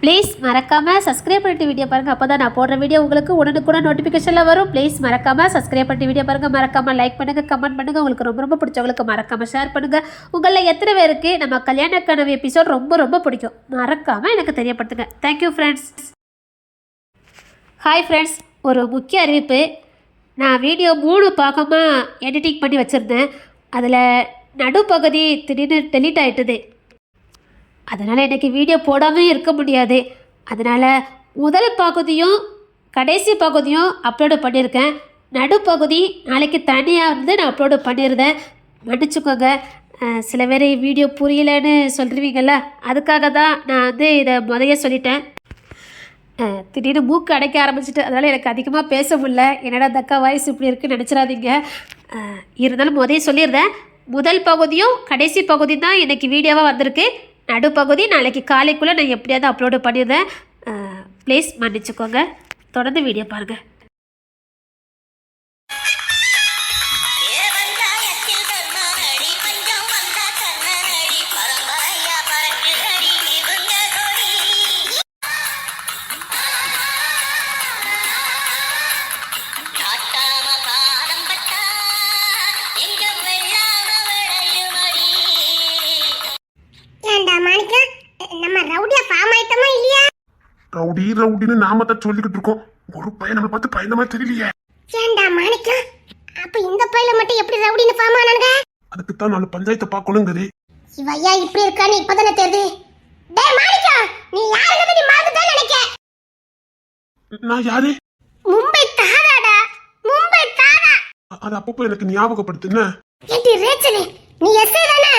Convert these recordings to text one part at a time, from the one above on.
Please மறக்காமல் subscribe பண்ணிட்டு video பாருங்கள். அப்போ தான் நான் போடுற வீடியோ உங்களுக்கு உடனுக்குடன் நோட்டிஃபிகேஷனில் வரும். ப்ளீஸ் மறக்காமல் சப்ஸ்கிரைப் பண்ணிட்டு வீடியோ பாருங்கள். மறக்காமல் லைக் பண்ணுங்கள், கமெண்ட் பண்ணுங்கள். உங்களுக்கு ரொம்ப ரொம்ப பிடிச்சவங்களுக்கு மறக்காமல் ஷேர் பண்ணுங்கள். உங்களில் எத்தனை பேருக்கு நம்ம கல்யாண கனவு எபிசோட் ரொம்ப ரொம்ப பிடிக்கும் மறக்காமல் எனக்கு தெரியப்படுத்துங்க. Thank you friends. ஹாய் ஃப்ரெண்ட்ஸ், ஒரு முக்கிய அறிவிப்பு. நான் வீடியோ 3 பாகமாக எடிட்டிங் பண்ணி வச்சுருந்தேன். அதில் நடுப்பகுதி திடீர்னு டெலீட் ஆகிட்டுது. அதனால் எனக்கு வீடியோ போடாமல் இருக்க முடியாது. அதனால் முதல் பகுதியும் கடைசி பகுதியும் அப்லோடு பண்ணியிருக்கேன். நடுப்பகுதி நாளைக்கு தனியாக நான் அப்லோடு பண்ணியிருந்தேன். மன்னிச்சுக்கோங்க. சில பேர் வீடியோ புரியலன்னு சொல்லுவீங்கள்ல, அதுக்காக தான் நான் இதை முதைய சொல்லிட்டேன். திடீர்னு மூக்கு அடைக்க ஆரம்பிச்சிட்டு, அதனால் எனக்கு அதிகமாக பேச முடியல. என்னடா தக்கா வாய்ஸ் இப்படி இருக்குன்னு நினச்சிடாதீங்க. இருந்தாலும் முதைய சொல்லியிருந்தேன். முதல் பகுதியும் கடைசி பகுதி தான் இன்றைக்கி வீடியோவாக வந்திருக்கு. நடுப்பகுதி நாளைக்கு காலைக்குள்ளே நான் எப்படியாவது அப்லோடு பண்ணிடுறேன். ப்ளீஸ் மன்னிச்சுக்கோங்க. தொடர்ந்து வீடியோ பாருங்கள். ரவுடின்னு நாம தான் சொல்லிக்கிட்டு இருக்கோம். ஒரு பையன் நம்ம பார்த்து பயந்த மாதிரி தெரியலையே. ஏண்டா மாணிக்கம், அப்ப இந்த பையல மட்டும் எப்படி ரவுடின்னு ஃபார்ம் ஆனாங்க? அதுக்கு தான் நாலு பஞ்சாயத்தை பார்க்கணுங்கிறது. இவையா இப்படி இருக்கான்னு இப்பதானே தெரியுது. டேய் மாணிக்கம், நீ யாருன்னு நீ மறந்துட்டே நினைக்க. நான் யாரு? மும்பை தாராடா, மும்பை தாரா. அது அப்பப்போ எனக்கு ஞாபகப்படுத்துன. ஏண்டி ரேச்சல், நீ எஸ்ஐ தானே?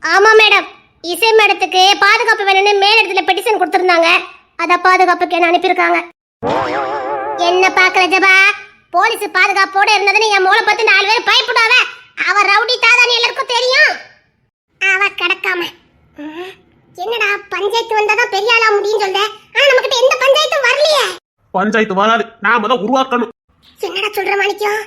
ஆமா மேடம். இசை மேடத்துக்கு பாதுகாப்பு வேணும்னு மேலிடத்துல பெட்டிஷன் கொடுத்திருந்தாங்க. அத பாதுகாப்புக்கு என்ன அனுப்பியிருக்காங்க. என்ன பாக்குற ஜபா? போலீஸ் பாதுகாப்போட இருந்ததுன்னு என் மூளை பார்த்து 4 பேர் பயப்படாவ. அவ ரவுடி தாதான்னு எல்லாருக்கும் தெரியும். அவ கிடக்காம என்னடா பஞ்சாயத்து வந்தாதான் பெரிய ஆளா முடியும் சொல்ற. ஆனா நம்ம கிட்ட எந்த பஞ்சாயத்தும் வரலையே. பஞ்சாயத்து வராது, நாம தான் உருவாக்கணும். என்னடா சொல்ற மாணிக்கம்?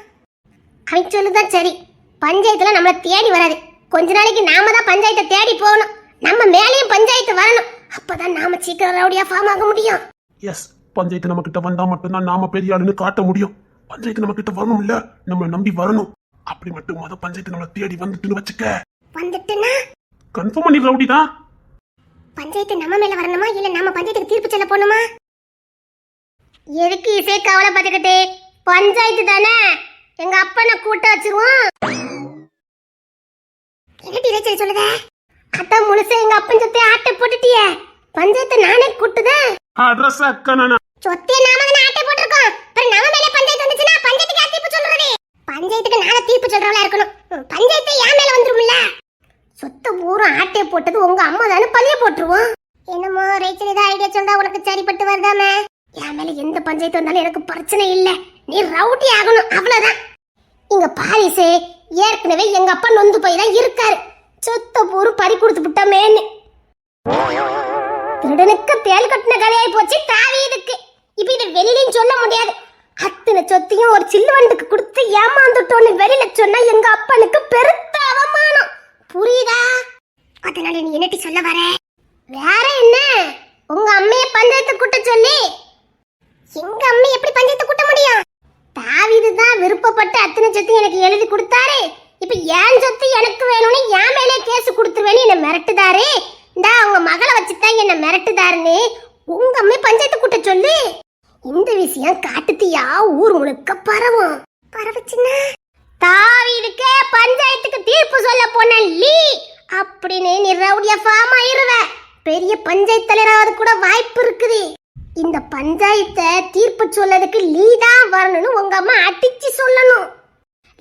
அவன் சொல்லுதான் சரி. பஞ்சாயத்துல நம்மள தேடி வராது. கொஞ்ச நாளைக்கு நாம தான் பஞ்சாயத்தை தேடி போகணும். நம்ம மேலேயும் பஞ்சாயத்து வரணும். அப்பதான் நாம சீக்கிரம் ரவுடியா ஃபார்ம் ஆக முடியும். எஸ், பஞ்சாயத்து நம்ம கிட்ட வந்தா மட்டும்தான் நாம பெரிய ஆளுன்னு காட்ட முடியும். பஞ்சாயத்து நம்ம கிட்ட வரணும் இல்ல, நம்ம நம்பி வரணும். அப்படி மட்டும் மொத பஞ்சாயத்து நம்மள தேடி வந்துட்டுன்னு வச்சுக்க. வந்துட்டுனா கன்ஃபார்ம் பண்ணி ரவுடி தான். பஞ்சாயத்து நம்ம மேல வரணுமா இல்ல நம்ம பஞ்சாயத்துக்கு தீர்ப்பு சொல்ல போணுமா? எதுக்கு இசை கவலை பார்த்துக்கிட்டு? பஞ்சாயத்து தானே, எங்க அப்பனை கூட்ட வச்சிருவோம். என்ன டீச்சர் சொல்லுத? அதான் முழுசா எங்க அப்பன் சொத்தை ஆட்டை போட்டுட்டியே. பஞ்சாயத்தை நானே கூட்டுதேன். அட்ரஸ் அக்கனா சொத்தை நாம தான ஆட்டை போட்டுருக்கோம். அப்புறம் நம்ம மேல பஞ்சாயத்து வந்துச்சுன்னா பஞ்சாயத்துக்கு யார் தீர்ப்பு சொல்றது? பஞ்சாயத்துக்கு நானே தீர்ப்பு சொல்றவளா இருக்கணும். பஞ்சாயத்து என் மேல வந்துரும்ல. சொத்தை பூரா ஆட்டை போட்டது உங்க அம்மா தானே பழிய போட்டுருவோம். என்னமோ ரேச்சல் ஏதோ ஐடியா சொல்றா உனக்கு சரிப்பட்டு வருதாமே. என் மேல எந்த பஞ்சாயத்து வந்தாலும் எனக்கு பிரச்சனை இல்ல. நீ ரவுடி ஆகணும், அவ்வளவுதான். இங்க பாரிசு ஏற்கனவே எங்க அப்பா நொந்து போய் தான் இருக்காரு. சொத்த பூரு பறி கொடுத்து விட்டாமேன்னு திருடனுக்கு தேல் கட்டின கதையாய் போச்சு தாவீதுக்கு. இப்ப இதை வெளியிலையும் சொல்ல முடியாது. அத்தனை சொத்தையும் ஒரு சில்லுவண்டுக்கு கொடுத்து ஏமாந்துட்டோன்னு வெளியில சொன்னா எங்க அப்பனுக்கு பெருத்த அவமானம். புரியுதா? அதனால நீ என்னட்டி சொல்ல வர? வேற என்ன, உங்க அம்மைய பஞ்சாயத்து கூட்ட சொல்லி. எங்க அம்மை எப்படி பஞ்சாயத்து கூட்ட முடியும்? தாவீது தான் விருப்பப்பட்டு அத்தனை சொத்தையும் எனக்கு எழுதி கொடுத்தாரு. இப்ப ஏன் சொத்து எனக்கு வேணும்னு என் மேலே கேஸ் கொடுத்துருவேன்னு என்ன மிரட்டுதாரு. இந்த அவங்க மகளை வச்சுதான் என்ன மிரட்டுதாருன்னு உங்க அம்மை பஞ்சாயத்து கூட்ட சொல்லு. இந்த விஷயம் காட்டுத்தியா ஊர் முழுக்க பரவும். பரவச்சுன்னா தாவீதுக்கே பஞ்சாயத்துக்கு தீர்ப்பு சொல்ல போன லீ அப்படின்னு நீ ரவுடியா ஃபார்ம் ஆயிருவ. பெரிய பஞ்சாயத்து தலைவராவது கூட வாய்ப்பு இருக்குது. இந்த பஞ்சாயத்தை தீர்ப்பு சொல்லதுக்கு லீ தான் வரணும்னு உங்க அம்மா அடிச்சு சொல்லணும்.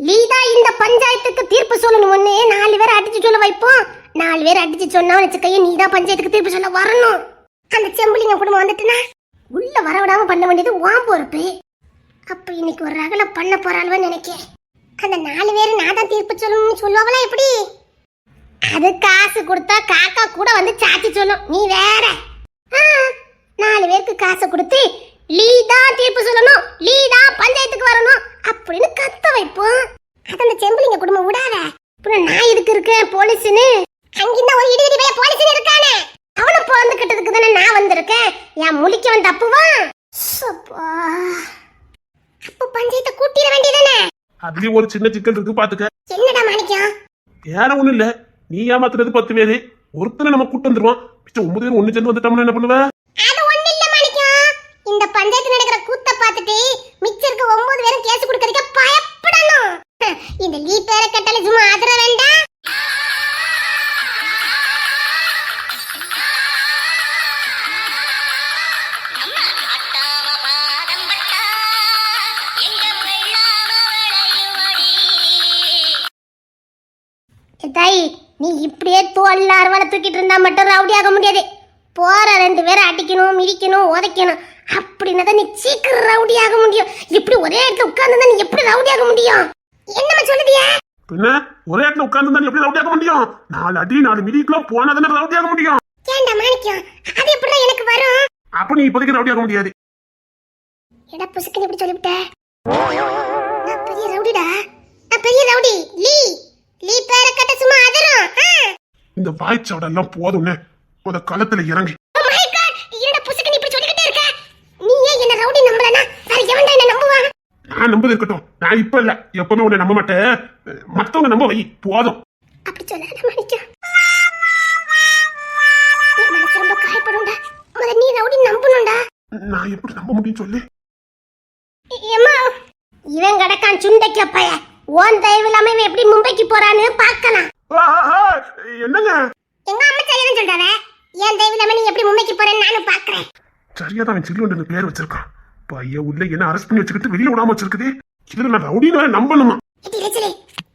லீதா இந்த பஞ்சாயத்துக்கு தீர்ப்பு சொல்லணும்னு 4 பேர் அடிச்சு சொல்ல வைப்போம். 4 பேர் அடிச்சு சொன்னா வச்சுக்கையே நீ தான் பஞ்சாயத்துக்கு தீர்ப்பு சொல்ல வரணும். அந்த செம்புலிங்க குடும்பம் வந்துட்டுனா உள்ள வரவிடாம பண்ண வேண்டியது உன் பொறுப்பு. அப்ப இன்னைக்கு ஒரு ரகல பண்ண போறாள்வன்னு நினைக்கிறேன். அந்த 4 பேர் நான் தான் தீர்ப்பு சொல்லணும்னு சொல்லுவாங்களா எப்படி? அது காசு கொடுத்தா காக்கா கூட வந்து சாச்சி சொல்லும். நீ வேற 4 பேருக்கு காசு கொடுத்து லீதா தீர்ப்பு சொல்லணும், லீதா பஞ்சாயத்துக்கு வரணும் அப்படின்னு கத்த வைப்போம். அது அந்த செம்புலிங்க குடும்பம் விடாத. அப்புறம் நான் இதுக்கு இருக்கேன் போலீஸ்னு. அங்கிருந்த ஒரு இடி போலீஸ்னு இருக்கானே, அவனை பிறந்துக்கிட்டதுக்கு தானே நான் வந்திருக்கேன். என் முழிக்கவன் தப்புவா? சப்பா. அப்ப பஞ்சாயத்தை கூட்டிட வேண்டியதானே? அதுலயும் ஒரு சின்ன சிக்கல் இருக்கு பாத்துக்க. என்னடா மாணிக்கம்? வேற ஒண்ணும் இல்ல, நீ ஏமாத்துறது 10 பேரு, ஒருத்தனை நம்ம கூட்டு வந்துருவான். மிச்சம் 9 பேர் ஒண்ணு சேர்ந்து வந்துட்டோம்னா என்ன பண்ணுவ? அது ஒண்ணு இல்ல மாணிக்கம். இந்த பஞ்சாயத்து நடக்கிற கூத்த பார்த்துட்டு மிச்சம் இருக்க 9 பேரும் கேஸ் கொடுக்கறதுக்கு பயப்படணும். இந்த லீ பேர கட்டல சும்மா ஆதர வேண்டாம். தாய், நீ இப்படியே தோல்ல அறுவாலை தூக்கிட்டு இருந்தா மட்டும் ரவுடி ஆக முடியாது. போற 2 பேரை அடிக்கணும், மிதிக்கணும், உதைக்கணும். அப்படின்னா நீ சீக்கிரம் ரவுடி ஆக முடியும். இப்படி ஒரே இடத்துல உட்கார்ந்து நீ எப்படி ரவுடி ஆக முடியும்? என்னமா சொல்லுதியா? பின்ன ஒரே இடத்துல உட்கார்ந்து எப்படி ரவுடி ஆக முடியும்? 4 அடி 4 மிதிக்கெல்லாம் போனாதானே ரவுடி ஆக முடியும். ஏண்டா மாணிக்கம், அது எப்படி எனக்கு வரும்? அப்ப நீ இப்போதைக்கு ரவுடி ஆக முடியாது. எடா புசுக்கு இப்படி சொல்லிவிட்ட. நான் பெரிய ரவுடிடா. நான் பெரிய ரவுடி. லீ பேர கட்ட சும்மா அதரும். இந்த வாய்ச்சவட எல்லாம் போதும்னே, உத களத்துல இறங்கி. ஓ மை காட், என்னடா புசுக்கு இப்படி சொல்லிக்கிட்டே இருக்க? நீ ஏன் என்ன ரவுடி நம்பலனா? வேற எவன்டா என்ன நம்புவான்? நான் நம்பது இருக்கட்டும், நான் இப்ப இல்ல எப்பவுமே உன்னை நம்ப மாட்டேன். மத்தவங்க நம்ப வை போதும். அப்படி சொல்லாத மாணிக்கம். என் மனசு ரொம்ப காயப்படும்டா. முத நீ ரவுடி நம்பணும்டா. நான் எப்படி நம்ப முடியும் சொல்லு? ஏம்மா, இவன் கடக்கான் சுண்டைக்கு அப்பைய. ஓன் தயவு இல்லாம இவன் எப்படி மும்பைக்கு போறான்னு பார்க்கலாம். என்னங்க? எங்க அம்மா சரியாதான் சொல்றாவே. ஏன் தயவு இல்லாம நீ எப்படி மும்பைக்கு போறேன்னு நானும் பாக்குறேன். சரியாதான் அவன் சில்லுவண்டு பேர் வச்சிருக்கான். பைய உள்ள என்ன அரெஸ்ட் பண்ணி வச்சுக்கிட்டு வெளியில விடாம வச்சிருக்குது. இதுல நான் ரவுடின்னு நம்பணுமா?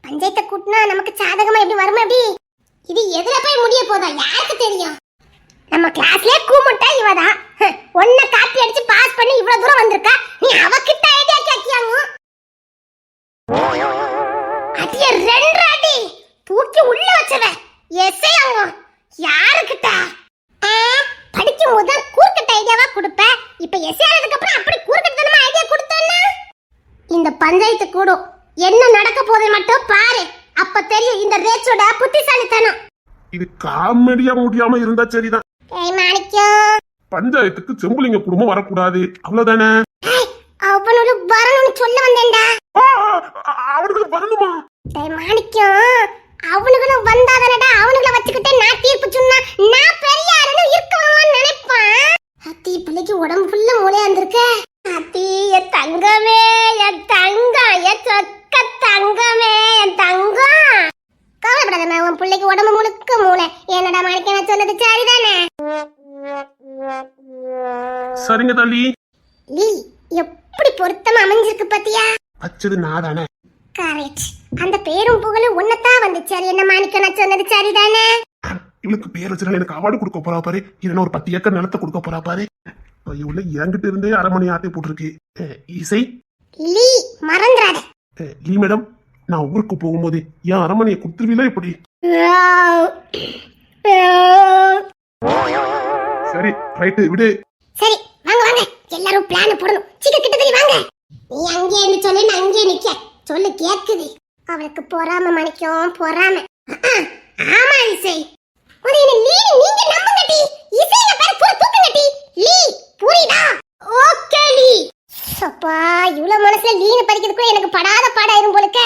பஞ்சாயத்தை கூட்டினா நமக்கு சாதகமா எப்படி வருமா? எப்படி இது எதுல போய் முடிய போதா யாருக்கு தெரியும்? நம்ம கிளாஸ்லயே கூமுட்டா இவதான். ஒன்ன காப்பி அடிச்சு பாஸ் பண்ணி இவ்வளவு தூரம் வந்திருக்கா. நீ அவகிட்ட ஐடியா கேக்கியாங்க. அடிய 2 அடி தூக்கி உள்ள வச்சவ எஸ்ஐ அவங்க யாருக்கிட்ட படிக்கும் போது கூர்க்கட்ட ஐடியாவா கொடுப்ப. இப்ப எஸ்ஐ ஆனதுக்கு அப்புறம் அப்படி கூர்க்கட்டமா ஐடியா கொடுத்தேன்னா இந்த பஞ்சாயத்து கூடும். என்ன நடக்க போகுது மட்டும் பாரு, அப்ப தெரியும் இந்த ரேச்சோட புத்திசாலித்தனம். இது காமெடியா முடியாம இருந்தா சரிதான். மாணிக்கம், பஞ்சாயத்துக்கு செம்புலிங்க குடும்பம் வரக்கூடாது, அவ்வளவுதானே? அவனோட வரணும்னு சொல்ல வந்தேன்டா. அவனுக்கு வரணுமா? மாணிக்கம், அவனுங்களும் வந்தாதானடா அவனுங்கள வச்சுக்கிட்டே நான் தீர்ப்பு சொன்னா நான் பெரிய ஆளுன்னு இருக்கணும்னு நினைப்பான். அத்தி பிள்ளைக்கு உடம்பு ஃபுல்லா மூளையா இருந்திருக்க. அத்தி என் தங்கமே, என் தங்கம், என் சொக்க தங்கமே, என் தங்கம். கவலைப்படாதம்மா, உன் பிள்ளைக்கு உடம்பு முழுக்க மூளை. என்னடா மாணிக்கம், நான் சொன்னது சரிதானே? சரிங்க தள்ளி. லீ எப்படி பொருத்தமா அமைஞ்சிருக்கு பாத்தியா? வச்சது நான் தானே. கரெக்ட். அந்த பேரும் புகழும் உன்னதான் வந்துச்சு. என்ன மாணிக்கம், நான் சொன்னது சரிதானே? இவளுக்கு பேர் வச்சுனா எனக்கு அவார்டு கொடுக்க போறா பாரு. இல்லைன்னா ஒரு 10 ஏக்கர் நிலத்தை கொடுக்க போறா பாரு. இவள என்கிட்ட இருந்தே 1/2 மணி ஆட்டை போட்டிருக்கு. இசை லீ மறந்துடாத. லீ மேடம், நான் ஊருக்கு போகும்போது என் அரமனையை கொடுத்துருவீங்களா எப்படி? சரி ரைட்டு விடு. சரி வாங்க வாங்க, எல்லாரும் பிளான் போடணும். சீக்கிரம் கிட்ட தள்ளி வாங்க. நீ அங்கே இருந்து சொல்லு, நான் அங்கே நிக்க சொல்லு கேக்குது. அவளுக்கு பொறாம மாணிக்கம், பொறாம. ஆமா இசை, முதல்ல லீ நீங்க நம்புங்கடி. இசைய பேர் பூரா தூக்குங்கடி. லீ புரியுதா? ஓகே லீ. அப்பா, இவ்வளவு மனசுல லீனு படிக்கிறதுக்கு எனக்கு படாத பாடாயிரும் போலுக்க.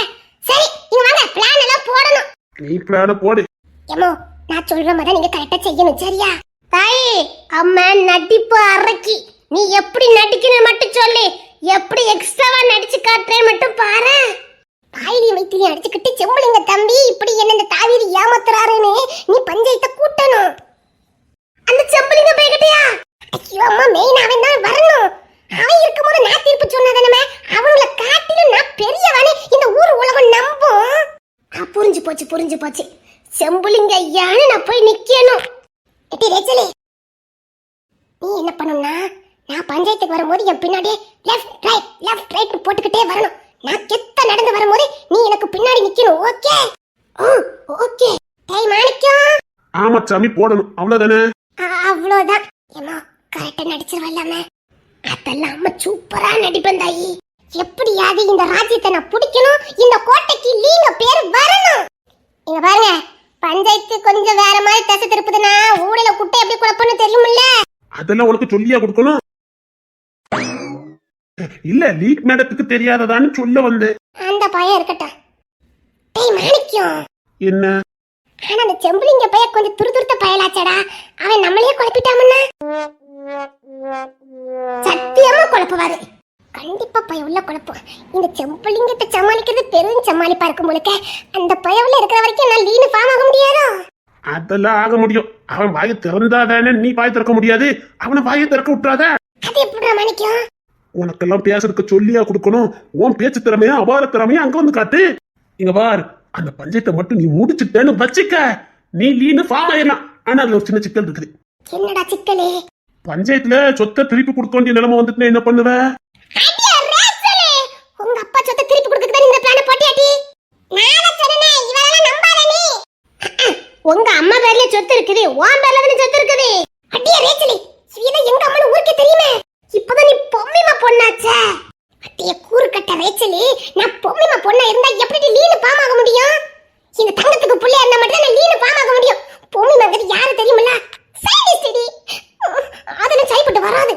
சரி இங்க வாங்க, பிளான் எல்லாம் போடணும். நீ பிளான போடு. ஏமோ, நான் சொல்ற மாதிரி நீங்க கரெக்டா செய்யணும், சரியா? தாய், அம்மா நடிப்பு அரக்கி. நீ எப்படி நடிக்கணும் மட்டும் சொல்லு. எப்படி எக்ஸ்ட்ராவா நடிச்சு காட்டுறேன் மட்டும் பாரு. தாயிலி மைத்திரி அடிச்சுக்கிட்டு செம்புலிங்க தம்பி இப்படி என்ன இந்த தாவீரி ஏமாத்துறாருன்னு நீ பஞ்சாயத்தை கூட்டணும். அந்த செம்புலிங்க போய்கிட்டியா? ஐயோ அம்மா, மெயின் அவன் தான் வரணும். அவன் இருக்கும்போது நான் தீர்ப்பு சொன்னதானே, அவங்கள காட்டிலும் நான் பெரியவனே இந்த ஊர் உலகம் நம்பும். புரிஞ்சு போச்சு புரிஞ்சு போச்சு. செம்புலிங்க ஐயான்னு நான் போய் நிக்கணும். எட்டி ரேச்சலே, நீ என்ன பண்ணணும்னா, நான் பஞ்சாயத்துக்கு வரும்போது என் பின்னாடியே லெஃப்ட் ரைட் போட்டுக்கிட்டே வரணும். நான் கெத்த நடந்து வரும்போது நீ எனக்கு பின்னாடி நிக்கணும். ஓகே? ஓகே. டேய் மாணிக்கம். ஆமா சாமி, போடணும், அவ்வளவுதானே? அவ்வளவுதான். ஏமா கரெக்டா நடிச்சிருவல்லாமே. அதெல்லாம் அம்மா சூப்பரா நடிப்பேன் தாயி. எப்படியாவது இந்த ராஜ்யத்தை நான் பிடிக்கணும். இந்த கோட்டைக்கு லீங்க பேர் வரணும். இங்க பாருங்க, பஞ்சாயத்து கொஞ்சம் வேற மாதிரி தசை திருப்புதுன்னா ஊடல குட்டை எப்படி குழப்பம்னு தெரியுமில்ல. அதெல்லாம் உனக்கு சொல்லியா கொடுக்கணும்? இல்ல லீக் மேடத்துக்கு தெரியாததான்னு சொல்ல வந்தேன். அந்த பையன் இருக்கட்டும். டேய் மாணிக்கம், என்ன? ஆனா அந்த செம்புலிங்க பையன் கொஞ்சம் துருதுருத்த பயலாச்சடா. அவன் நம்மளையே குழப்பிட்டாமன்னா சத்தியமா குழப்புவாரு. கண்டிப்பா பையன் உள்ள குழப்பம். இந்த செம்புலிங்கிட்ட சமாளிக்கிறது பெரும் சமாளிப்பா இருக்கும் போலுக்க. அந்த பையன் இருக்கிற வரைக்கும் நான் லீனு ஃபார்ம் ஆக முடியாதோ? அதெல்லாம் ஆக முடியும். அவன் வாயை திறந்தாதானே நீ வாயை திறக்க முடியாது. அவனை வாயை திறக்க விட்டாத. அது எப்படிடா மாணிக்கம்? உனக்கெல்லாம் பேசுறதுக்கு சொல்லியா கொடுக்கணும்? உன் பேச்சு திறமையா அபார திறமையா அங்க வந்து காட்டு. இங்க பார், அந்த பஞ்சாயத்தை மட்டும் நீ முடிச்சுட்டேன்னு வச்சுக்க, நீ லீனு ஃபார்ம் ஆயிடலாம். ஆனா அதுல ஒரு சின்ன சிக்கல் இருக்குது. என்னடா சிக்கலே? பஞ்சாயத்துல சொத்தை திருப்பி கொடுக்க வேண்டிய நிலைமை வந்துட்டு என்ன பண்ணுவ? உங்க அப்பா சொத்தை திருப்பி கொடுக்கறதுக்கு இந்த பிளான் போட்டியாடி? நானே சொன்னேனே, இவளெல்லாம் நம்பாத நீ. உங்க அம்மா பேர்ல சொத்து இருக்குது, உன் பேர்ல தான சொத்து இருக்குது. அடியே ரேச்சலி, இவள எங்க அம்மா ஊருக்கே தெரியுமே. இப்பதான் நீ பொம்மிமா பொண்ணாச்சே. அடியே கூறுகட்ட ரேச்சலி, நான் பொம்மிமா பொண்ணா இருந்தா எப்படி லீனு ஃபார்ம் ஆக முடியும்? இந்த தங்கத்துக்கு புள்ளையா இருந்தா மட்டும் தான் லீனு ஃபார்ம் ஆக முடியும். பொம்மிமாங்கிறது யாரு தெரியுமில்ல? சைனிஸ்டி. அதெல்லாம் சரிப்பட்டு வராது.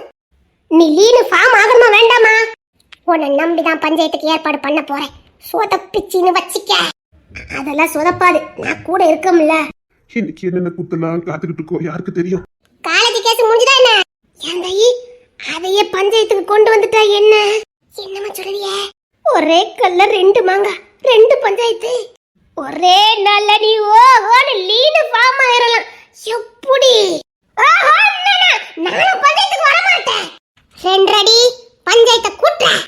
நீ லீனு ஃபார்ம் ஆகணுமா வேண்டாமா? உன்னை நம்பிதான் பஞ்சாயத்துக்கு ஏற்பாடு பண்ண போறேன். சொதப்பிச்சின்னு வச்சிக்க. அதெல்லாம் சொதப்பாது, நான் கூட இருக்கமில்ல. இன்னைக்கு என்னென்ன கூத்தெல்லாம் காத்துக்கிட்டு இருக்கோம் யாருக்கு தெரியும்? காலேஜ் கேஸ் முடிஞ்சுதா என்ன? ஏந்தாயி அதையே பஞ்சாயத்துக்கு கொண்டு வந்துட்டா என்ன? என்னமா சொல்றியே? ஒரே கல்ல ரெண்டு மாங்கா, ரெண்டு பஞ்சாயத்து. ஒரே நாள்ல நீ ஓஹோன்னு லீனு ஃபார்ம் ஆயிரலாம். எப்படி? ஓஹோ நான் பஞ்சாயத்துக்கு வர மாட்டேன். ரெண்டடி பஞ்சாயத்தை கூட்டுறேன்.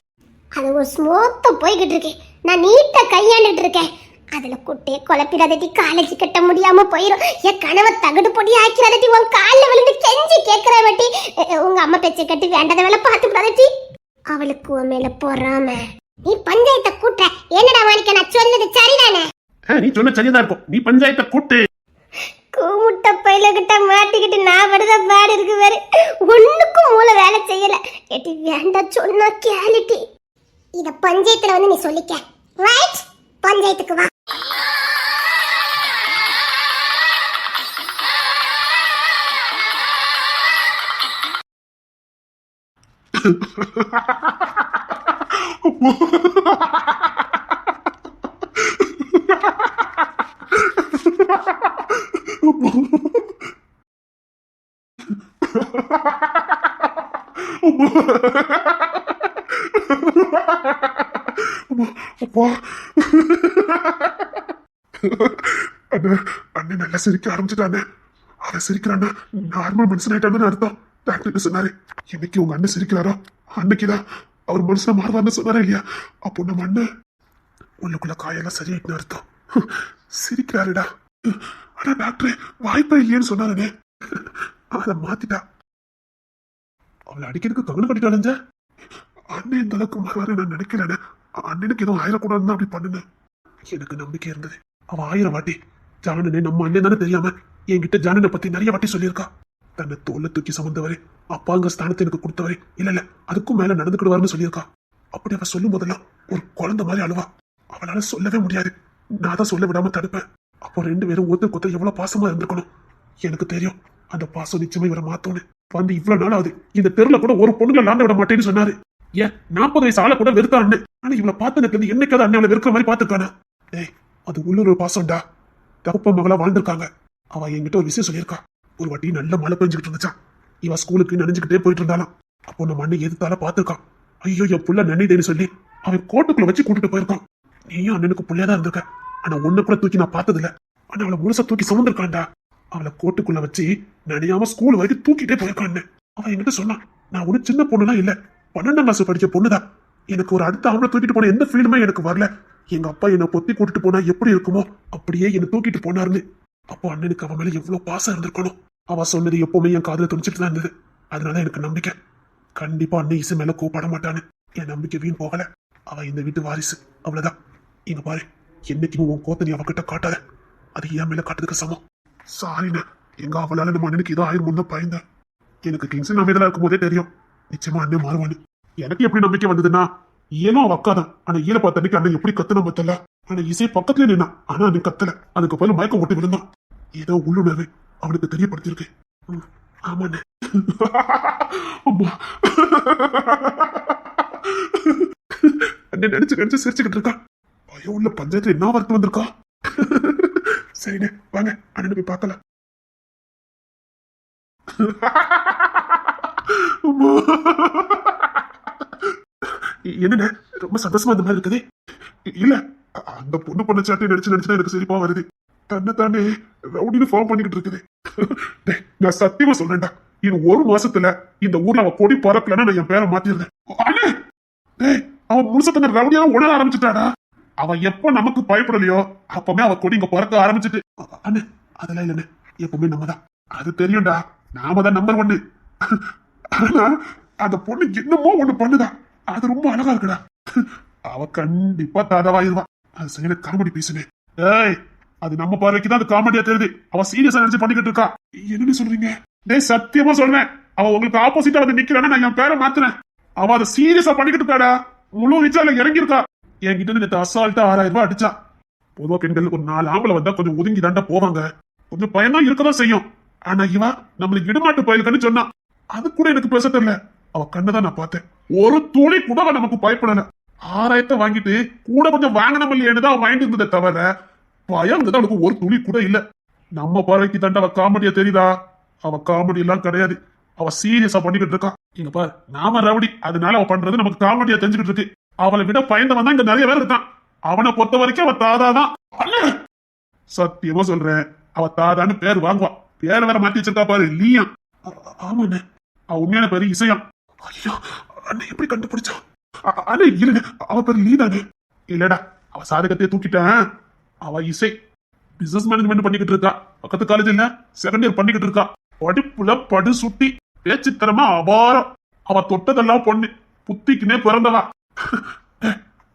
அது ஒரு ஸ்மூத்தா போய்கிட்டு இருக்கு. நான் நீட்டா கையாண்டுட்டு இருக்கேன். அதுல குட்டே குழப்பிடாதட்டி, காலேஜ் கட்ட முடியாம போயிரும். என் கனவை தகடு பொடி ஆக்கிறாதட்டி, உன் காலில் விழுந்து கெஞ்சி கேட்கிற வட்டி. உங்க அம்மா பேச்சை கட்டி வேண்டாத வேலை பார்த்து விடாதட்டி. அவளுக்கு உன் மேல போறாம நீ பஞ்சாயத்தை கூட்ட. என்னடா மாணிக்க, நான் சொன்னது சரிதானே? நீ சொன்ன சரியாதான் இருக்கும். நீ பஞ்சாயத்தை கூட்டு. கூமுட்ட பையில கிட்ட மாட்டிக்கிட்டு நான் படுத பாடு இருக்கு வேறு. ஒண்ணுக்கும் மூளை வேலை செய்யல. எட்டி வேண்டாம் சொன்னா கேலிட்டி. இத பஞ்சாயத்துல வந்து நீ சொல்லிக்க. ரைட்? பஞ்சாயத்துக்கு வா. அண்ணன் நல்லா சிரிக்க ஆரம்பிச்சுட்டானே. அவன் சிரிக்கிறான்னா நார்மல் மனுஷன் ஆயிட்டான்னு அர்த்தம். டாக்டர் சொன்னாரு, இன்னைக்கு உங்க அண்ணன் சிரிக்கிறாரோ அன்னைக்குதான் அவர் மனுஷன் மாறுவார்னு சொன்னாரா இல்லையா? அப்போ நம்ம அண்ணன் உள்ளுக்குள்ள காயெல்லாம் சரியாயிட்டுன்னு அர்த்தம். சிரிக்கிறாருடா. ஆனா டாக்டர் வாய்ப்பே இல்லையேன்னு சொன்னாருனே. அதை மாத்திட்டா. அவளை அடிக்கிறதுக்கு கவனம் கட்டிட்டாலஞ்ச. அண்ணன் இந்த அளவுக்கு மாறுவாரு நான் நினைக்கல. அண்ணனுக்கு எதுவும் ஆயிரக்கூடாதுன்னு அப்படி பண்ணுனேன். எனக்கு நம்பிக்கை இருந்தது. அவ 1000 வாட்டி ஜானனே நம்ம அண்ணன் தானே தெரியாம என்கிட்ட ஜானனை பத்தி நிறைய வாட்டி சொல்லியிருக்கா. தன்னை தோல்ல தூக்கி சுமந்தவரே, அப்பாங்க ஸ்தானத்தை எனக்கு கொடுத்தவரே, இல்ல அதுக்கும் மேல நடந்துக்கிடுவாருன்னு சொல்லியிருக்கா. அப்படி அவ சொல்லும் போதெல்லாம் ஒரு குழந்தை மாதிரி அழுவா. அவளால சொல்லவே முடியாது. நான் தான் சொல்ல விடாம தடுப்பேன். அப்போ 2 பேரும் ஒருத்தருக்கு ஒருத்தர் எவ்வளவு பாசமா இருந்திருக்கணும். எனக்கு தெரியும் அந்த பாசம் நிச்சயமா இவரை மாத்தோன்னு. வந்து இவ்வளவு நாள் ஆகுது. இந்த தெருல கூட ஒரு பொண்ணுல லாண்ட விட மாட்டேன்னு சொன்னாரு. ஏன் 40 வயசு ஆளை கூட வெறுத்தா அண்ணன். ஆனா இவளை பார்த்ததுக்கு என்னைக்காவது அண்ணன் அவளை வெறுக்கிற மாதிரி பாத்துருக்கானா? ஏய், அது உள்ளூர் பாசம்டா. தகப்ப மகளா வாழ்ந்திருக்காங்க. அவ என்கிட்ட ஒரு விஷயம் சொல்லியிருக்கா. ஒரு வாட்டி நல்ல மழை பெஞ்சுக்கிட்டு இருந்துச்சான். இவ ஸ்கூலுக்கு நினைஞ்சுக்கிட்டே போயிட்டு இருந்தாலும் அப்போ நம்ம அண்ணன் எதிர்த்தால பாத்துருக்கான். ஐயோ என் புள்ள நினைதேன்னு சொல்லி அவன் கோட்டுக்குள்ள வச்சு கூட்டிட்டு போயிருக்கான். நீயும் அண்ணனுக்கு புள்ளையாதான் இருந்திருக்க. ஆனா ஒண்ணு கூட தூக்கி நான் பார்த்ததில்ல. ஆனா அவளை முழுசா தூக்கி சுமந்திருக்கான்டா. அவளை கோட்டுக்குள்ள வச்சு நினையாம ஸ்கூல் வரைக்கும் தூக்கிட்டே போயிருக்கான். அவன் என்கிட்ட சொன்னான், நான் ஒண்ணு சின்ன பொண்ணுலாம் இல்ல, 12ஆம் கிளாஸ் படிக்க பொண்ணுதான். எனக்கு ஒரு அடுத்த ஆம்பளை தூக்கிட்டு போன எந்த ஃபீலுமே எனக்கு வரல. எங்க அப்பா என்னை பொத்தி கூட்டிட்டு போனா எப்படி இருக்குமோ அப்படியே என்னை தூக்கிட்டு போனாருன்னு. அப்போ அண்ணனுக்கு அவன் மேல எவ்வளவு பாசம் இருந்திருக்கணும். அவ சொன்னது எப்பவுமே என் காதுல துணிச்சிட்டு தான் இருந்தது. அதனால எனக்கு நம்பிக்கை. கண்டிப்பா அண்ணன் இசை மேல கூப்பிட மாட்டான்னு. என் நம்பிக்கை வீண் போகல. அவ இந்த வீட்டு வாரிசு, அவ்வளவுதான். இங்க பாரு, என்னைக்கும் உன் கோத்த நீ அவகிட்ட காட்டாத. அது என் மேல காட்டுறதுக்கு சமம். சாரிண்ண, எங்க அவளால நம்ம அண்ணனுக்கு ஏதோ ஆயிரம் முன்ன பயந்தேன். எனக்கு கிங்ஸ் நம்ம இதெல்லாம் இருக்கும் போதே தெரியும் நிச்சயமா அண்ணன் மாறுவான்னு. எனக்கு எப்படி நம்பிக்கை வந்ததுன்னா, ஏனோ அவ அக்காதான். ஆனா ஈழ பார்த்தன்னைக்கு அண்ணன் எப்படி கத்துன பத்தல. ஆனா இசை பக்கத்துல நின்னா ஆனா நீ கத்தல. அதுக்கு பதில் மயக்கம் போட்டு விழுந்தான். ஏதோ உள்ளுணர்வு அவனுக்கு தெரியப்படுத்திருக்கு. ஆமாண்ணே. அம்மா. அண்ணன் நினைச்சு நினைச்சு சிரிச்சுக்கிட்டு இருக்கா. பயம் உள்ள பஞ்சாயத்துல என்ன வரத்து வந்திருக்கா. சரிண்ணே வாங்க அண்ணனை போய் பார்க்கலாம். என்னண்ணே ரொம்ப சந்தோஷமா இந்த மாதிரி இருக்குது. இல்ல அந்த பொண்ணு பண்ண சாட்டை நடிச்சு நடிச்சுதான் எனக்கு சிரிப்பா வருது. தன்னை தானே ரவுடின்னு ஃபார்ம் பண்ணிக்கிட்டு இருக்குது. நான் சத்தியமா சொல்றேன்டா, இன்னும் ஒரு மாசத்துல இந்த ஊர்ல அவன் கொடி பறக்கலன்னா நான் என் பேரை மாத்திடுறேன். அவன் முழுச தன்னை ரவுடியா உணர ஆரம்பிச்சுட்டாடா. அவன் எப்ப நமக்கு பயப்படலையோ அப்பவுமே அவன் கொடி இங்க பறக்க ஆரம்பிச்சுட்டு. அண்ணே அதெல்லாம் இல்லண்ணே, எப்பவுமே நம்ம தான். அது தெரியும்டா, நாம தான் நம்பர் 1. ஆனா அந்த பொண்ணு என்னமோ ஒண்ணு பண்ணுதா, அது ரொம்ப அழகா இருக்குடா. அவ கண்டிப்பா தாதாவாயிருவா. அது சரியான காமெடி பேசுனே. ஏய் அது நம்ம பார்வைக்கு தான் அது காமெடியா தெரியுது. அவ சீரியஸா நினைச்சு பண்ணிக்கிட்டு இருக்கா. என்னன்னு சொல்றீங்க? டேய் சத்தியமா சொல்றேன், அவ உங்களுக்கு ஆப்போசிட்டா வந்து நிக்கிறானா நான் என் பேரை மாத்துறேன். அவ அதை சீரியஸா பண்ணிக்கிட்டு இருக்காடா. முழு வீச்சால இறங்கி இருக்கா. என்கிட்ட நேற்று அசால்ட்டா 6000 ரூபாய் அடிச்சா. பொதுவா பெண்கள் ஒரு 4 ஆம்பளை வந்தா கொஞ்சம் ஒதுங்கி தாண்டா போவாங்க, கொஞ்சம் பயமா இருக்கதான் செய்யும். ஆனா இவ நம்மளுக்கு இடுமாட்டு பயலுக்குன்னு சொன்னா. அது கூட எனக்கு பேச தெரியல. அவ கண்ணுதான் நான் பார்த்தேன். ஒரு துளி கூட அவ நமக்கு பயப்படல. 6000 வாங்கிட்டு கூட கொஞ்சம் வாங்கினோம் இல்லையேன்னு தான் அவன் வாங்கிட்டு இருந்ததை தவிர பயம் அவனுக்கு ஒரு துளி கூட இல்ல. நம்ம பார்வைக்கு தாண்டா அவ காமெடியா தெரியுதா? அவ காமெடி எல்லாம் கிடையாது. அவ சீரியஸா பண்ணிக்கிட்டு இருக்கா. இங்க பாரு, நாம ரவுடி, அதனால அவ பண்றது நமக்கு காமெடியா தெரிஞ்சுக்கிட்டு இருக்கு. அவளை விட பயந்தவன் தான் இங்க நிறைய பேர் இருக்கான். அவனை பொறுத்த வரைக்கும் அவ தாதாதான். சத்தியமா சொல்றேன், அவ தாதான்னு பேர் வாங்குவா. பேரை வேற மாத்தி வச்சிருக்கா பாரு, லீயா. ஆமாண்ணே, அவ உண்மையான பேரு இசையாம். ஐயோ அண்ணன் எப்படி கண்டுபிடிச்சா? அண்ணே இல்லைங்க, அவ பேரு லீதானே. இல்லடா, அவ சாதகத்தையே தூக்கிட்டேன். அவ இசை பிசினஸ் மேனேஜ்மெண்ட் பண்ணிக்கிட்டு இருக்கா. பக்கத்து காலேஜ் இல்ல, 2nd இயர் பண்ணிக்கிட்டு இருக்கா. படிப்புல படு சுட்டி, பேச்சு திறமா அபாரம். அவ தொட்டதெல்லாம் பொண்ணு, புத்திக்குனே பிறந்தவா.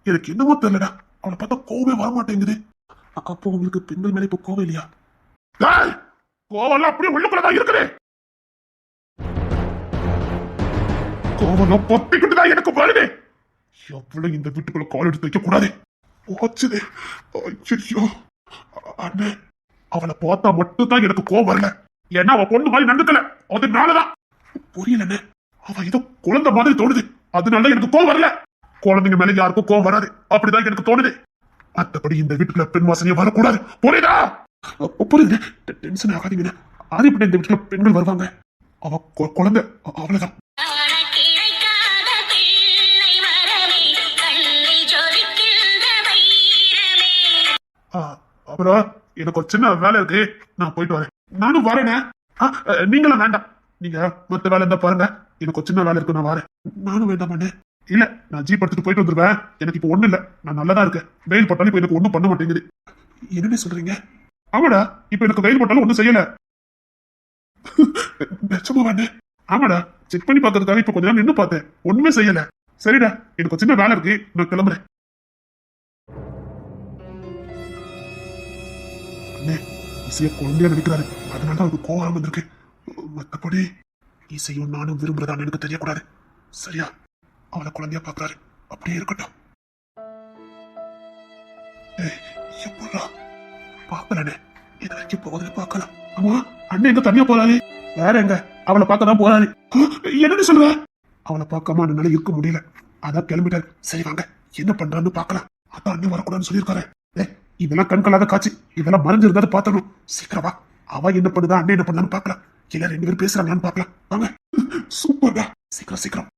எனக்கு என்னமோ தெரியலடா, அவளை பார்த்தா கோவமே வரமாட்டேங்குது. அப்போ உங்களுக்கு பெண்கள் மேல இப்ப கோவம் இல்லையா? கோவம் அப்படியே உள்ளுக்குள்ளதான் இருக்குது. கோவம் பொத்திக்கிட்டுதான் எனக்கு வருது. எவ்வளவு இந்த வீட்டுக்குள்ள கால் எடுத்து வைக்க கூடாது. போச்சுது. ஐயோ அண்ணே, அவளை பார்த்தா மட்டும் தான் எனக்கு கோவம் வரல. ஏன்னா அவ பொண்ணு மாதிரி நடந்துக்கல, அதனாலதான். புரியலண்ணே, அவ ஏதோ குழந்தை மாதிரி தோணுது, அதனால எனக்கு கோவம் வரல. குழந்தைங்க மேல யாருக்கும் கோவம் வராது, அப்படிதான் எனக்கு தோணுது. மற்றபடி இந்த வீட்டுக்குள்ள பெண் வாசனையே வரக்கூடாது, புரியுதா? புரியுது, டென்ஷன் ஆகாதீங்கண்ணே. அது எப்படி இந்த வீட்டுல பெண்கள் வருவாங்க? அவ குழந்தை, அவ்வளவுதான். அப்புறம் எனக்கு ஒரு சின்ன வேலை இருக்கு, நான் போயிட்டு வரேன். நானும் வரேனே. நீங்களும் வேண்டாம், நீங்க மத்த வேலை இருந்தா பாருங்க. எனக்கு ஒரு சின்ன வேலை இருக்கு, நான் வரேன். நானும் வேண்டாமாண்ணே. இல்ல, நான் ஜீப் எடுத்துட்டு போயிட்டு வந்துருவேன். எனக்கு இப்ப ஒண்ணு இல்ல, நான் நல்லதா இருக்கேன். வெயில் போட்டாலும் இப்ப எனக்கு ஒண்ணும் பண்ண மாட்டேங்குது. என்னன்னு சொல்றீங்க? ஆமாடா, இப்ப எனக்கு வெயில் போட்டாலும் ஒண்ணும் செய்யல. நிச்சயமா வேண்டே. ஆமாடா, செக் பண்ணி பாக்கிறதுக்காக இப்ப கொஞ்ச நேரம் நின்னு பார்த்தேன், ஒண்ணுமே செய்யல. சரிடா, எனக்கு சின்ன வேலை இருக்கு, நான் கிளம்புறேன். இசைய குழந்தையா நினைக்கிறாரு, அதனால அவருக்கு கோவம் வந்திருக்கு. மத்தபடி இசையும் நானும் விரும்புறதான்னு எனக்கு தெரியக்கூடாது. சரியா? அவளை குழந்தையா பாக்குறாரு, அப்படியே இருக்கட்டும். எப்படா பாக்கலண்ணே, இது வரைக்கும் போகுதுன்னு பாக்கலாம். ஆமா, அண்ணன் எங்க தனியா போறாரு? வேற எங்க, அவளை பார்க்கதான் போறாரு. என்னன்னு சொல்ற? அவளை பார்க்காம அண்ணனால இருக்க முடியல, அதான் கிளம்பிட்டாரு. சரி வாங்க, என்ன பண்றான்னு பாக்கலாம். அதான் அண்ணன் வரக்கூடாதுன்னு சொல்லியிருக்காரு. இதெல்லாம் கண்களாத காட்சி, இதெல்லாம் மறைஞ்சிருந்தா பாத்தணும். சீக்கிரம் வா, அவ என்ன பண்ணுதா, அண்ணன் என்ன பண்ணான்னு பாக்கலாம். இல்ல 2 பேரும் பேசுறாங்களான்னு பாக்கலாம். வாங்க. சூப்பர்டா, சீக்கிரம் சீக்கிரம்.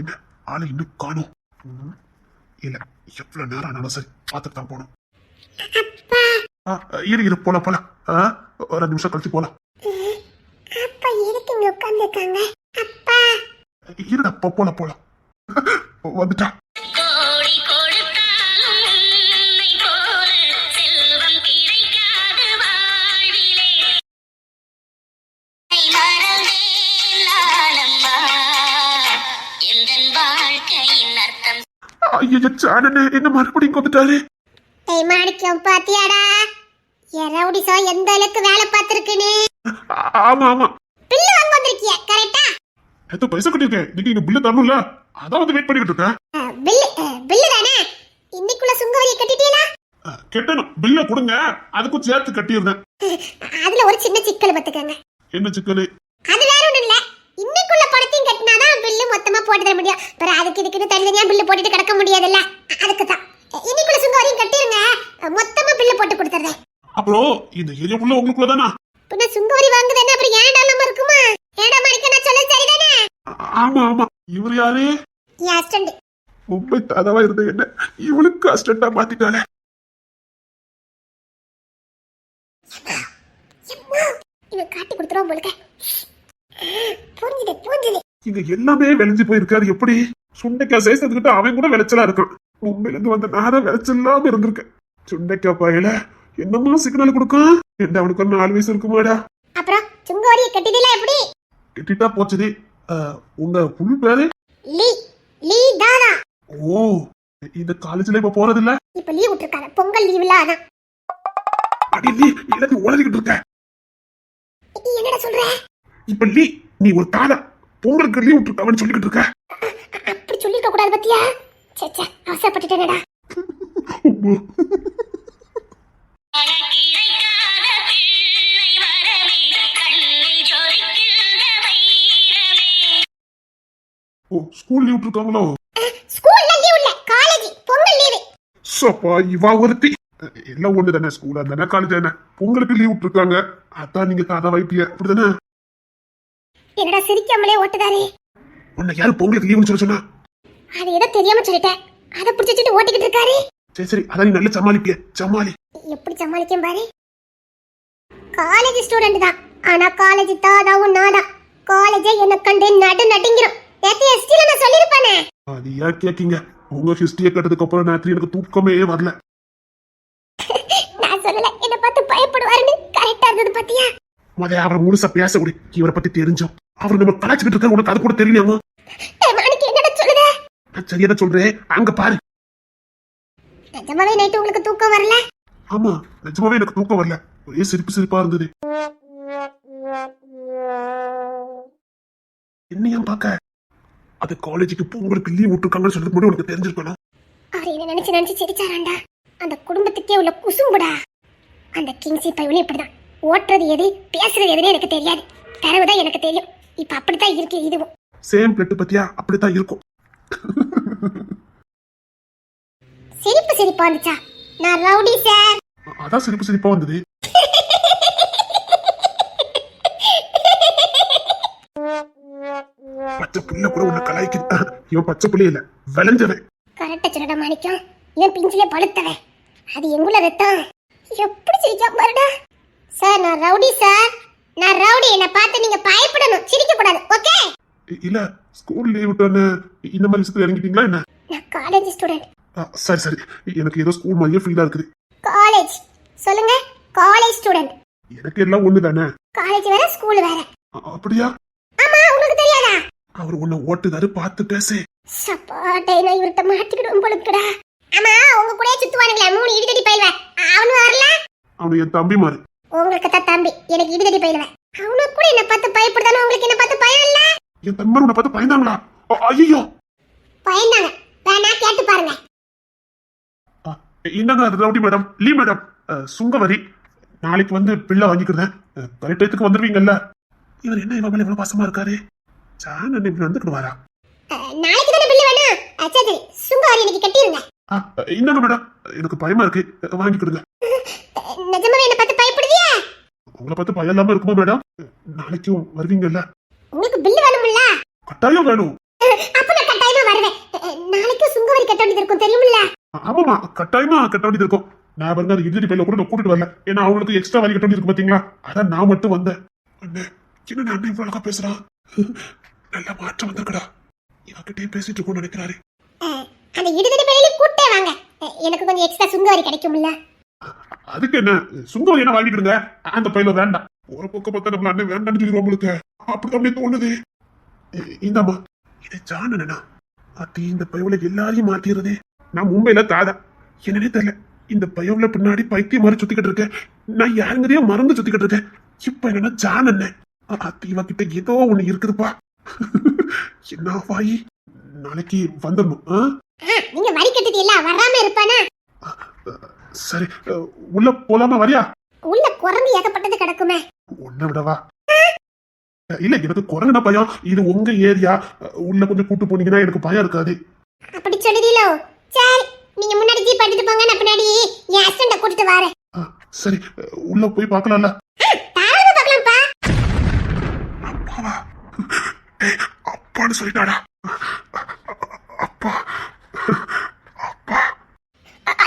என்ன ஆளு இன்னும் காணும்? இல்ல, எவ்வளவு நேரம் ஆனாலும் சரி பார்த்துட்டு தான் போகணும். இரு போலாம் போலாம். ஒரு 2 நிமிஷம் கழிச்சு போலாம். இருடா, போலாம். வந்துட்டா. என்ன மறுபடியும் வந்துட்டாரு? பாத்தியாடா, எரவுடிசோ எந்த அளவுக்கு வேலை பார்த்திருக்குன்னு. ஆமா பில்லு வாங்க வந்திருக்கிய, கரெக்டா? எத்த பைசா கட்டியிருக்கேன், இன்னைக்கு நீங்க பில்லு தரணும்ல, அதான் வந்து வெயிட் பண்ணிக்கிட்டு இருக்கேன். பில்லு தானே இன்னைக்குள்ள சுங்கவரியை கட்டிட்டீங்களா? கட்டணும், பில்ல கொடுங்க, அதுக்கும் சேர்த்து கட்டியிருந்தேன். அதுல ஒரு சின்ன சிக்கல் பத்துக்கங்க. என்ன சிக்கல்? அது வேற ஒண்ணும் இல்ல, இன்னைக்குள்ள பணத்தையும் கட்டினாதான் பில்லு மொத்தமா போட்டு தர முடியும். பிறகு அதுக்கு இதுக்குன்னு தனித்தனியா பில்லு போட்டுட்டு கிடக்க முடியாதுல்ல, அதுக்கு தான் இன்னைக்குள்ள சுங்கவரியும் கட்டிருங்க, மொத்தமா பில்லு போட்டு கொடுத்துறேன். அப்புறம் இந்த ஏரியாக்குள்ள உங்களுக்குள்ள தானா? பின்ன சுங்கவரி வாங்குதுன்னா அப்புறம் ஏன்டா இல்லாம இருக்குமா? ஏன்டா மணிக்க நான் சொல்ல சரிதானே? ஆமா ஆமா, இவர் யாரு? என் அசிஸ்டன்ட். மும்பை தாதாவா இருந்த என்ன இவளுக்கு அசிஸ்டண்டா மாத்திட்டாளே. இவன் காட்டி கொடுத்துருவோம் போலுக்க. புரிஞ்சுது. இங்க எல்லாமே விளைஞ்சு போயிருக்காரு. எப்படி சுண்டைக்காய் சைஸ் எடுத்துக்கிட்டு அவன் கூட விளைச்சலா இருக்கான். மும்பைல இருந்து வந்த நான் விளைச்சல் இல்லாம இருந்திருக்கேன். சுண்டைக்காய் பாயில என்னமா சிக்னல் கொடுக்கும்? என்ன அவனுக்கு ஒரு 4 வயசு இருக்குமாடா? அப்புறம் சுங்கவரியை கட்டிடல எப்படி? கெட்டிட்டா போச்சுது. உங்க புல் பேரு? லீ தாதா. ஓ, இந்த காலேஜ்ல இப்ப போறது இல்ல? இப்ப லீவ் விட்டுருக்காங்க, பொங்கல் லீவ்ல. அதான் அடி நீ எல்லாத்தையும் உளறிக்கிட்டு இருக்க. என்னடா சொல்ற? இப்ப நீ ஒரு தாதா, பொங்கலுக்கு லீவ் விட்டுருக்காவன்னு சொல்லிக்கிட்டு இருக்க. அப்படி சொல்லிருக்க கூடாது பத்தியா? சே அவசரப்பட்டுட்டேனடா. ஓ, ஸ்கூல் லீவ் விட்டுருக்காங்களோ? ஸ்கூல்ல லீவ் இல்ல, காலேஜ் பொங்கல் லீவு. சப்பா இவா ஒருத்தி. எல்லாம் ஒண்ணு தானே, ஸ்கூல் தானே காலேஜ் தானே, பொங்கலுக்கு லீவ் விட்டுருக்காங்க. அதான் நீங்க தாதா வைப்பிய அப்படிதானே? என்னடா சிரிக்காமலே ஓட்டுதாரே? உன்னை யாரு பொங்கலுக்கு லீவுன்னு சொல்ல சொன்னா? அது ஏதோ தெரியாம சொல்லிட்டேன், அதை பிடிச்சிட்டு ஓட்டிக்கிட்டு இருக்காரு. சரி அதான் நீ நல்லா சமாளிப்பிய. சமாளி. எப்படி சமாளிக்கும் பாரு. காலேஜ் ஸ்டூடெண்ட் தான், ஆனா காலேஜ் தாதாவும் நாதான். காலேஜே என்ன கண்டு நடுங்கிறோம். நேத்து ஹிஸ்டரியில நான் சொல்லிருப்பானே. அது ஏன் கேக்கீங்க? உங்க ஹிஸ்டரியை கேட்டதுக்கு அப்புறம் நேற்று எனக்கு தூக்கமே வரல. நான் சொல்லல, என்ன பார்த்து பயப்படுவாருன்னு. கரெக்டா இருந்தது பாத்தியா? முதல்ல அவரை முழுசா பேசக்கூடி, இவரை பத்தி தெரிஞ்சோம். அவர் நம்ம கலாச்சிக்கிட்டு இருக்காரு, உனக்கு அது கூட தெரியலையாமோ? மாணிக்கு என்னடா சொல்லுத? நான் சரியாதான் சொல்றேன், அங்க பாரு. நிஜமாவே நைட்டு உங்களுக்கு தூக்கம் வரல? ஆமா, நிஜமாவே எனக்கு தூக்கம் வரல. ஒரே சிரிப்பா இருந்தது. என்னையா பாக்க? அது காலேஜுக்கு பொங்கலுக்கு லீவ் விட்டுருக்காங்கன்னு சொல்லிட்டு மட்டும் உனக்கு தெரிஞ்சிருக்கணும். அவர் என்ன நினைச்சு சிரிச்சாராண்டா. அந்த குடும்பத்துக்கே உள்ள குசும்புடா. அந்த கிங்ஸி பையனும் இப்படிதான். ஓட்டுறது எது பேசுறது எதுன்னு எனக்கு தெரியாது, தரவுதான் எனக்கு தெரியும். இப்ப அப்படித்தான் இருக்கு இதுவும். சேம் பிளட் பத்தியா? அப்படித்தான் இருக்கும். சிரிப்பா வந்துச்சா? நான் ரவுடி சார். அதான் சிரிப்பா வந்தது. பச்சை புள்ள கூட உன்னை கலாய்க்கு. இவன் பச்சை புள்ளி இல்ல, விளைஞ்சவன். கரெக்டா சொல்லடா மாணிக்கம். இவன் பிஞ்சிலே பழுத்தவன். அது எங்குள்ள ரத்தம். எப்படி சிரிக்கா பாருடா. சார் நான் ரவுடி சார். நான் ரவுடி. என்ன பார்த்து நீங்க பயப்படணும், சிரிக்க கூடாது. ஓகே? இல்ல, ஸ்கூல் லீவ் விட்டோன்னு இந்த மாதிரி விஷயத்துல இறங்கிட்டீங்களா என்ன? நான் காலேஜ் ஸ்டூடெண்ட். சரி எனக்கு ஏதோ ஸ்கூல் மாதிரியே ஃபீலா இருக்குது. காலேஜ் சொல்லுங்க. College student. எனக்கு எல்லாம் ஒண்ணு தானே. காலேஜ் வேற ஸ்கூல் வேற. அப்படியா? ஆமா, உங்களுக்கு தெரியாதா? அவர் உன்னை ஓட்டுதாரு, பார்த்து பேசு. சப்பாட்டை நான் இவர்கிட்ட மாட்டிக்கிடுவோம் போலுக்குடா. ஆமா, உங்க கூடயே சுத்துவானுங்களே 3 இடிதடி பயில்வ, அவனு வரல? அவனு என் தம்பி மாதிரி. உங்களுக்கு தான் தம்பி, எனக்கு இடிதடி பயில்வ. அவனு கூட என்ன பார்த்து பயப்படுதானே, உங்களுக்கு என்ன பார்த்து பயம் இல்ல? என் தம்பி உன்னை பார்த்து பயந்தாங்களா? ஐயோ, பயந்தாங்க. வேணா கேட்டு பாருங்க. என்னங்க ரவுடி மேடம், லீ மேடம், சுங்கவரி நாளைக்கு வந்து பிள்ளை வாங்கிக்கிறேன். கரெக்டத்துக்கு வந்துருவீங்கல்ல? இவர் என்ன இவன் மேல இவ்வளவு பாசமா இருக்காரு? சான் இப்படி வந்துக்கிட்டு வாரா? நாளைக்கு தானே பில்லு வேணும். சரி சுங்கவரி இன்னைக்கு கட்டிருங்க. என்னங்க மேடம், எனக்கு பயமா இருக்கு, வாங்கிக்கிடுங்க. நிஜமாவே என்ன பார்த்து பயப்படுதியா? உங்களை பார்த்து பயம் இல்லாம இருக்குமா மேடம்? நாளைக்கும் வருவீங்கல்ல? உங்களுக்கு பில்லு வேணும்ல? கட்டாயம் வேணும். அப்ப நான் கட்டாயமா வருவேன். நாளைக்கு சுங்கவரி கட்ட வேண்டியது இருக்கும், தெரியுமில்ல? ஆமாமா, கட்டாயமா கட்ட வேண்டியது இருக்கும். நான் வந்து அந்த இறுதி பையில கூட நான் கூட்டிட்டு வரல, ஏன்னா அவங்களுக்கு எக்ஸ்ட்ரா வரி கட்ட வேண்டியது இருக்கு பாத்தீங்களா? அதான் நான் மட்டும் வந்தேன். அண்ணே, என்ன அண்ணன் இவ்வளவு அழகா பேசுறான்? நல்ல மாற்றம் வந்திருக்கடா. இவகிட்டயும் பேசிட்டு இருக்கோம்னு நினைக்கிறாரு. அந்த இறுதி பையில கூட்டே வாங்க, எனக்கு கொஞ்சம் எக்ஸ்ட்ரா சுங்கவரி கிடைக்கும்ல? அதுக்கு என்ன, சுங்கவரி என்ன வாங்கிடுங்க, அந்த பையில வேண்டாம். ஒரு பக்கம் பார்த்தா நம்மள அண்ணன் வேண்டாம்னு சொல்லிடுவோம் உங்களுக்கு. அப்படிதான் தோணுது. இந்தாமா, இது ஜானனா அத்தி இந்த பையவுல எல்லாரையும் மாத்திடுறதே. நான் மும்பைல தாதா, என்னன்னே தெரியல, இந்த பையவுல பின்னாடி பைத்தியம் மாதிரி சுத்திக்கிட்டு இருக்கேன். நான் யாருங்கதையோ மறந்து சுத்திக்கிட்டு இருக்கேன். இப்ப என்னன்னா ஜான் அண்ணன். அத்தி இவ கிட்ட ஏதோ ஒண்ணு இருக்குதுப்பா. என்ன வாயி, நாளைக்கு வந்துடணும். நீங்க வரி கட்டுது இல்ல, வராம இருப்பானா? சரி, உள்ள போலாமா, வரியா? உள்ள குரங்கு ஏகப்பட்டது கிடக்குமே. உன்னை விடவா? இல்ல, எனக்கு குரங்குனா பயம். இது உங்க ஏரியா, உள்ள கொஞ்சம் கூட்டு போனீங்கன்னா எனக்கு பயம் இருக்காது. அப்படி சொல்லுதீங்களோ? சரி, நீங்க முன்னாடி ஜீப் எடுத்து போங்க, நான் பின்னாடி என் ஹஸ்பண்ட கூட்டிட்டு வரேன். சரி, உள்ள போய் பார்க்கலாம்ல? தாராளமா பார்க்கலாம்ப்பா. அப்பாவா? ஏய், அப்பான்னு சொல்லிட்டாடா. அப்பா, அப்பா.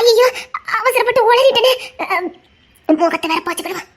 ஐயோ, அவசரப்பட்டு ஓடிட்டேனே. முகத்தை வேற பாய்ச்சிக்கிடுவேன்.